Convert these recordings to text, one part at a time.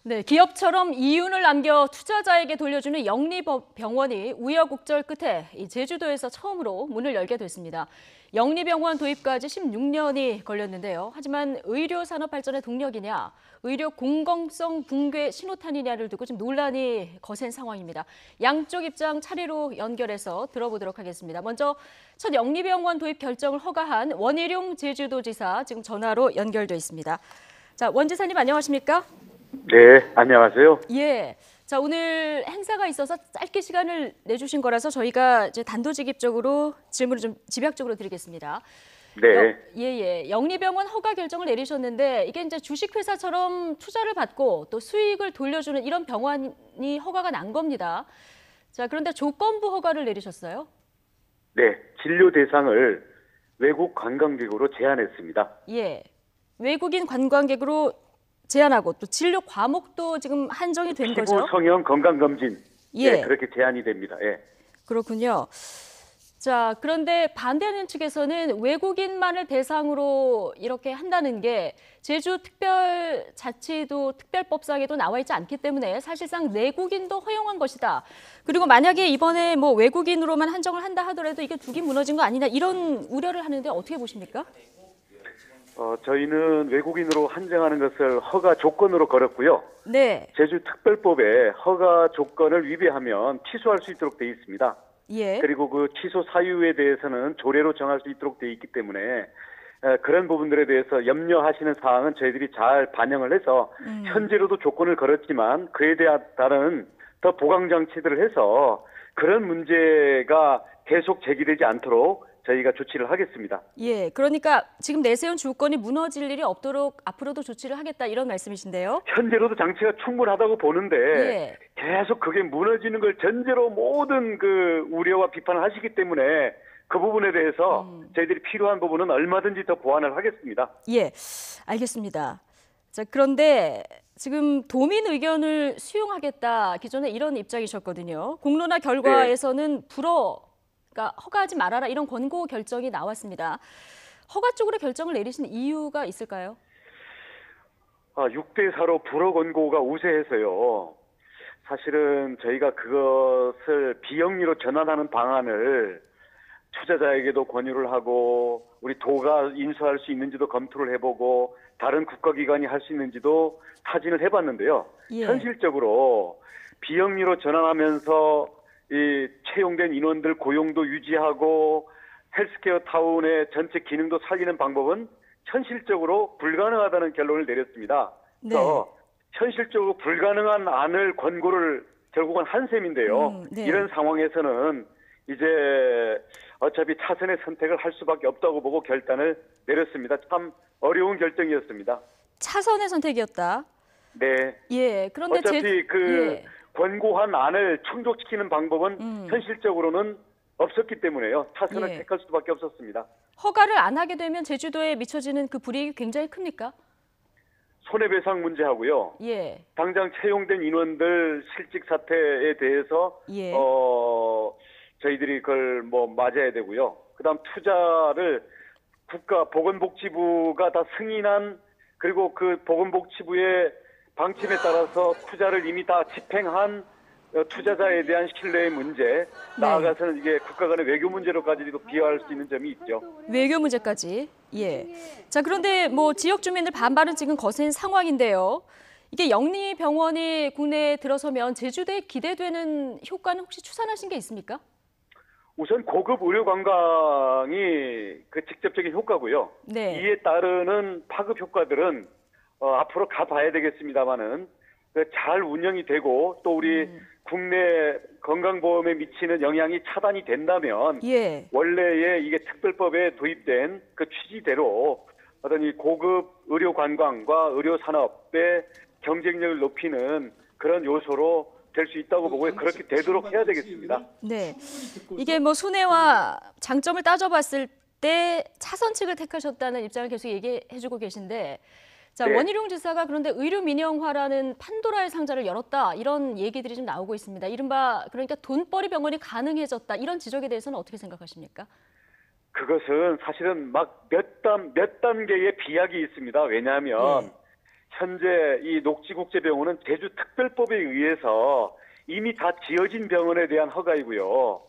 네, 기업처럼 이윤을 남겨 투자자에게 돌려주는 영리병원이 우여곡절 끝에 이 제주도에서 처음으로 문을 열게 됐습니다. 영리병원 도입까지 16년이 걸렸는데요. 하지만 의료 산업 발전의 동력이냐, 의료 공공성 붕괴 신호탄이냐를 두고 지금 논란이 거센 상황입니다. 양쪽 입장 차례로 연결해서 들어보도록 하겠습니다. 먼저 첫 영리병원 도입 결정을 허가한 원희룡 제주도지사 지금 전화로 연결돼 있습니다. 자, 원 지사님 안녕하십니까? 네, 안녕하세요. 예. 자, 오늘 행사가 있어서 짧게 시간을 내주신 거라서 저희가 이제 단도직입적으로 질문을 좀 집약적으로 드리겠습니다. 네, 영리병원 허가 결정을 내리셨는데 이게 이제 주식회사처럼 투자를 받고 또 수익을 돌려주는 이런 병원이 허가가 난 겁니다. 자, 그런데 조건부 허가를 내리셨어요? 네, 진료 대상을 외국 관광객으로 제한했습니다. 예. 외국인 관광객으로 제한하고 또 진료 과목도 지금 한정이 된 거죠? 피부 성형 건강검진, 예. 네, 그렇게 제한이 됩니다. 예. 그렇군요. 자, 그런데 반대하는 측에서는 외국인만을 대상으로 이렇게 한다는 게 제주특별자치도 특별법상에도 나와 있지 않기 때문에 사실상 내국인도 허용한 것이다. 그리고 만약에 이번에 뭐 외국인으로만 한정을 한다 하더라도 이게 둑이 무너진 거 아니냐 이런 우려를 하는데 어떻게 보십니까? 저희는 외국인으로 한정하는 것을 허가 조건으로 걸었고요. 네. 제주특별법에 허가 조건을 위배하면 취소할 수 있도록 되어 있습니다. 예. 그리고 그 취소 사유에 대해서는 조례로 정할 수 있도록 되어 있기 때문에 그런 부분들에 대해서 염려하시는 사항은 저희들이 잘 반영을 해서 현재로도 조건을 걸었지만 그에 따른 더 보강 장치들을 해서 그런 문제가 계속 제기되지 않도록 저희가 조치를 하겠습니다. 예, 그러니까 지금 내세운 조건이 무너질 일이 없도록 앞으로도 조치를 하겠다 이런 말씀이신데요. 현재로도 장치가 충분하다고 보는데 예. 계속 그게 무너지는 걸 전제로 모든 그 우려와 비판을 하시기 때문에 그 부분에 대해서 저희들이 필요한 부분은 얼마든지 더 보완을 하겠습니다. 예, 알겠습니다. 자, 그런데 지금 도민 의견을 수용하겠다 기존에 이런 입장이셨거든요. 공론화 결과에서는 그러니까 허가하지 말아라 이런 권고 결정이 나왔습니다. 허가 쪽으로 결정을 내리신 이유가 있을까요? 6대4로 불허 권고가 우세해서요. 사실은 저희가 그것을 비영리로 전환하는 방안을 투자자에게도 권유를 하고 우리 도가 인수할 수 있는지도 검토를 해보고 다른 국가기관이 할 수 있는지도 타진을 해봤는데요. 예. 현실적으로 비영리로 전환하면서 이 채용된 인원들 고용도 유지하고 헬스케어 타운의 전체 기능도 살리는 방법은 현실적으로 불가능하다는 결론을 내렸습니다. 그래서 현실적으로 불가능한 안을 권고를 결국은 한 셈인데요. 네. 이런 상황에서는 이제 어차피 차선의 선택을 할 수밖에 없다고 보고 결단을 내렸습니다. 참 어려운 결정이었습니다. 차선의 선택이었다. 네. 예, 그런데 어차피 권고한 안을 충족시키는 방법은 현실적으로는 없었기 때문에요. 차선을 택할 수밖에 없었습니다. 허가를 안 하게 되면 제주도에 미쳐지는 그 불이익이 굉장히 큽니까? 손해배상 문제하고요. 예. 당장 채용된 인원들 실직 사태에 대해서 저희들이 그걸 맞아야 되고요. 그다음 투자를 보건복지부가 다 승인한 그리고 그 보건복지부의 방침에 따라서 투자를 이미 다 집행한 투자자에 대한 신뢰의 문제, 나아가서는 이게 국가 간의 외교 문제로까지도 비화할 수 있는 점이 있죠. 외교 문제까지. 예. 자, 그런데 지역 주민들 반발은 지금 거센 상황인데요. 이게 영리병원이 국내에 들어서면 제주도에 기대되는 효과는 혹시 추산하신 게 있습니까? 우선 고급 의료 관광이 그 직접적인 효과고요. 네. 이에 따르는 파급 효과들은 앞으로 가봐야 되겠습니다만은 잘 운영이 되고 또 우리 국내 건강보험에 미치는 영향이 차단이 된다면 원래의 이게 특별법에 도입된 그 취지대로 어떤 이 고급 의료 관광과 의료 산업의 경쟁력을 높이는 그런 요소로 될 수 있다고 보고 그렇게 되도록 해야 되겠습니다. 네, 이게 손해와 장점을 따져봤을 때 차선책을 택하셨다는 입장을 계속 얘기해주고 계신데, 자, 원희룡 지사가 그런데 의료 민영화라는 판도라의 상자를 열었다 이런 얘기들이 좀 나오고 있습니다. 이른바 그러니까 돈벌이 병원이 가능해졌다 이런 지적에 대해서는 어떻게 생각하십니까? 그것은 사실은 몇 단계의 비약이 있습니다. 왜냐하면 현재 이 녹지국제병원은 제주특별법에 의해서 이미 다 지어진 병원에 대한 허가이고요.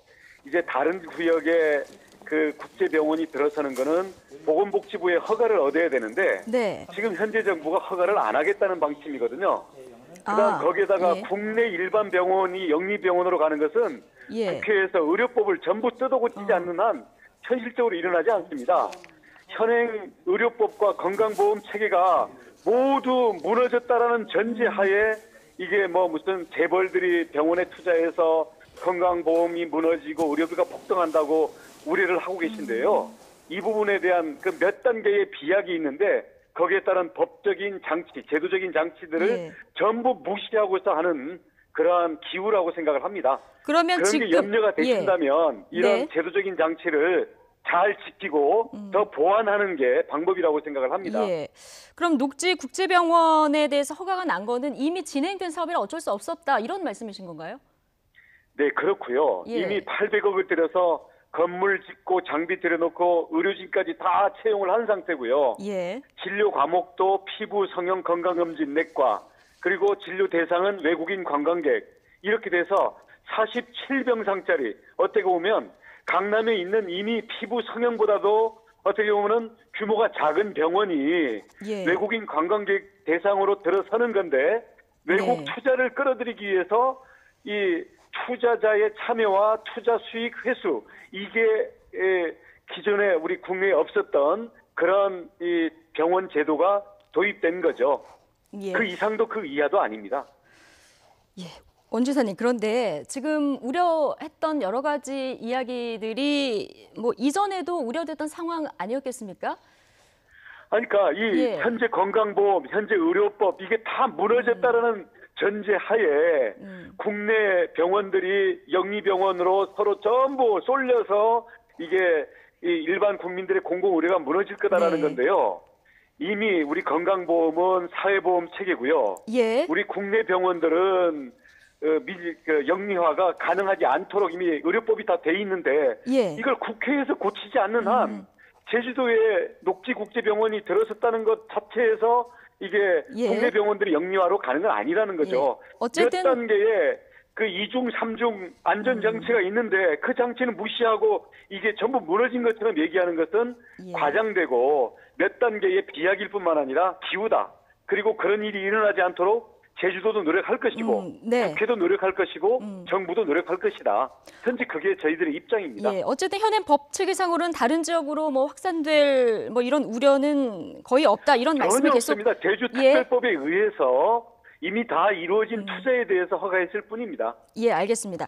이제 다른 구역에 그 국제병원이 들어서는 거는 보건복지부의 허가를 얻어야 되는데 네. 지금 현재 정부가 허가를 안 하겠다는 방침이거든요. 그다음 거기에다가 예. 국내 일반 병원이 영리병원으로 가는 것은 예. 국회에서 의료법을 전부 뜯어고치지 않는 한 현실적으로 일어나지 않습니다. 현행 의료법과 건강보험 체계가 모두 무너졌다라는 전제하에 이게 뭐 무슨 재벌들이 병원에 투자해서 건강보험이 무너지고 의료비가 폭등한다고 우려를 하고 계신데요. 이 부분에 대한 그 몇 단계의 비약이 있는데 거기에 따른 법적인 장치, 제도적인 장치들을 예. 전부 무시하고서 하는 그러한 기우라고 생각을 합니다. 그러면 그런 지금 게 염려가 되신다면 이런 네. 제도적인 장치를 잘 지키고 더 보완하는 게 방법이라고 생각을 합니다. 예. 그럼 녹지국제병원에 대해서 허가가 난 거는 이미 진행된 사업이라 어쩔 수 없었다 이런 말씀이신 건가요? 네, 그렇고요. 예. 이미 800억을 들여서 건물 짓고 장비 들여놓고 의료진까지 다 채용을 한 상태고요. 예. 진료 과목도 피부, 성형, 건강검진, 내과, 그리고 진료 대상은 외국인 관광객 이렇게 돼서 47병상짜리 어떻게 보면 강남에 있는 이미 피부 성형보다도 어떻게 보면은 규모가 작은 병원이 예. 외국인 관광객 대상으로 들어서는 건데 외국 네. 투자를 끌어들이기 위해서 이 투자자의 참여와 투자 수익 회수 이게 기존에 우리 국내에 없었던 그런 이 병원 제도가 도입된 거죠. 예. 그 이상도 그 이하도 아닙니다. 예. 원 지사님, 그런데 지금 우려했던 여러 가지 이야기들이 뭐 이전에도 우려됐던 상황 아니었겠습니까? 그러니까 이 예. 현재 건강보험, 현재 의료법 이게 다 무너졌다라는 전제하에 국내 병원들이 영리병원으로 서로 전부 쏠려서 이게 이 일반 국민들의 공공의료가 무너질 거다라는 네. 건데요. 이미 우리 건강보험은 사회보험 체계고요. 예. 우리 국내 병원들은 영리화가 가능하지 않도록 이미 의료법이 다 돼 있는데 예. 이걸 국회에서 고치지 않는 한 제주도에 녹지국제병원이 들어섰다는 것 자체에서 이게 예. 국내 병원들이 영리화로 가는 건 아니라는 거죠. 예. 어쨌든- 몇 단계의 그 2중, 3중 안전장치가 있는데 그 장치는 무시하고 이게 전부 무너진 것처럼 얘기하는 것은 예. 과장되고 몇 단계의 비약일 뿐만 아니라 기우다. 그리고 그런 일이 일어나지 않도록 제주도도 노력할 것이고 네. 국회도 노력할 것이고 정부도 노력할 것이다. 현재 그게 저희들의 입장입니다. 예. 어쨌든 현행 법 체계상으로는 다른 지역으로 뭐 확산될 뭐 이런 우려는 거의 없다 이런 말씀을 전혀 계속 없습니다. 제주특별법에 의해서 이미 다 이루어진 투자에 대해서 허가했을 뿐입니다. 예, 알겠습니다.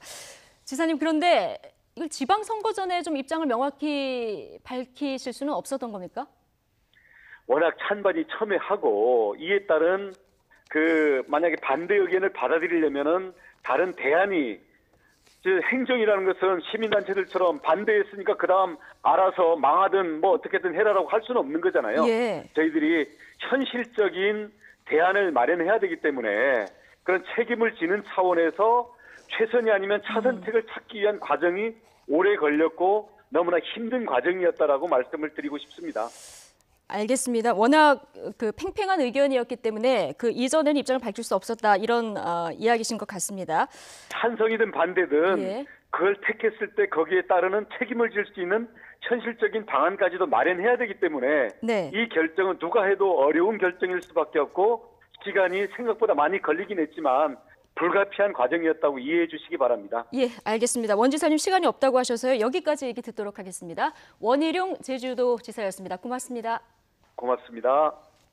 지사님, 그런데 이걸 지방선거 전에 좀 입장을 명확히 밝히실 수는 없었던 겁니까? 워낙 찬반이 첨예하고 이에 따른 그 만약에 반대 의견을 받아들이려면은 다른 대안이 즉 행정이라는 것은 시민단체들처럼 반대했으니까 그다음 알아서 망하든 뭐 어떻게든 해라라고 할 수는 없는 거잖아요. 예. 저희들이 현실적인 대안을 마련해야 되기 때문에 그런 책임을 지는 차원에서 최선이 아니면 차선책을 찾기 위한 과정이 오래 걸렸고 너무나 힘든 과정이었다라고 말씀을 드리고 싶습니다. 알겠습니다. 워낙 그 팽팽한 의견이었기 때문에 그 이전에는 입장을 밝힐 수 없었다 이런 이야기신 것 같습니다. 찬성이든 반대든 예. 그걸 택했을 때 거기에 따르는 책임을 질 수 있는 현실적인 방안까지도 마련해야 되기 때문에 네. 이 결정은 누가 해도 어려운 결정일 수밖에 없고 시간이 생각보다 많이 걸리긴 했지만 불가피한 과정이었다고 이해해 주시기 바랍니다. 예, 알겠습니다. 원 지사님 시간이 없다고 하셔서요. 여기까지 얘기 듣도록 하겠습니다. 원희룡 제주도 지사였습니다. 고맙습니다. 고맙습니다.